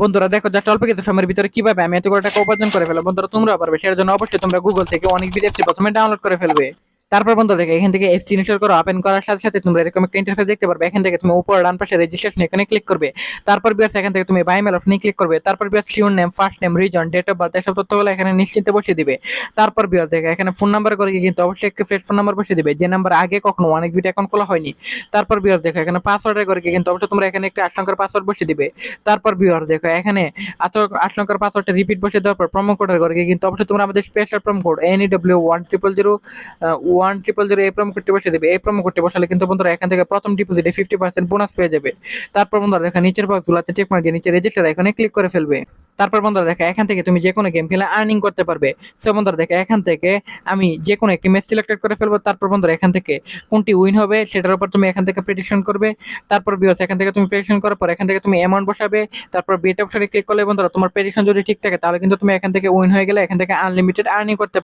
বন্ধুরা দেখো জাস্ট অল্প কিছু সময়ের ভিতরে কিভাবে আমি এতগুলো টাকা উপার্জন করে ফেলবো। বন্ধুরা তোমরা পারবে, সেটার জন্য অবশ্যই তোমরা গুগল থেকে অনেক এফসি প্রথমে ডাউনলোড করে ফেলবে। তারপর বন্ধু দেখো এখান থেকে এফসি ইনস্টল করো। ওপেন করার সাথে সাথে তোমরা এরকম একটা ইন্টারফেস দেখতে পারবে। এখান থেকে তুমি উপর ডান পাশে রেজিস্ট্রেশন এখানে ক্লিক করবে। তারপর বিয়ার্স এখান থেকে তুমি বাই মেল অপশনে ক্লিক করবে। তারপর bearer's surname, first name, reason, date of birth এসব তথ্যগুলো এখানে নিশ্চিন্তে বসিয়ে দিবে। তারপর বিয়ার্স দেখো এখানে ফোন নাম্বার করে কিন্তু অবশ্যই একটা ফ্রেশ ফোন নাম্বার বসিয়ে দিবে, যে নাম্বার আগে কখনো অনেক বিট অ্যাকাউন্ট খোলা হয়নি। তারপর বিয়ার্স দেখো এখানে পাসওয়ার্ডের করে কিন্তু অবশ্যই তোমরা এখানে একটা 8 সংখ্যার পাসওয়ার্ড বসিয়ে দিবে। তারপর বিয়ার্স দেখো এখানে 8 সংখ্যার পাসওয়ার্ডটা রিপিট বসিয়ে দেওয়ার পর প্রোমো কোডের করে কিন্তু অবশ্যই তোমরা আমাদের স্পেশাল প্রোমো কোড NEW 1000 এই প্রোমো কোডটি বসিয়ে দেবে। এই প্রোমো কোডটি বসালে কিন্তু বন্ধুরা এখান থেকে প্রথম ডিপোজিটে 50% বোনাস পেয়ে যাবে। তারপর বন্ধুরা দেখো নিচের বক্সগুলোতে টিক মার্ক দিয়ে নিচে রেজিস্টার এখানে ক্লিক করে ফেলবে। তারপর বন্ধুরা দেখো এখান থেকে তুমি যে কোনো গেম খেলে আর্নিং করতে পারবে। সো বন্ধুরা দেখো এখান থেকে আমি যে কোনো একটি ম্যাচ সিলেক্টেড করে ফেলবো। তারপর বন্ধুরা এখান থেকে কোনটি উইন হবে সেটার উপর তুমি এখান থেকে প্রেডিকশন করবে। তারপর বিয়স এখান থেকে তুমি প্রেডিকশন করার পর এখান থেকে তুমি অ্যামাউন্ট বসাবে। তারপর বেট অপশনে ক্লিক করলে বন্ধুরা তোমার প্রেডিকশন যদি ঠিক থাকে তাহলে কিন্তু তুমি এখান থেকে উইন হয়ে গেলে এখান থেকে আনলিমিটেড আর্নিং করতে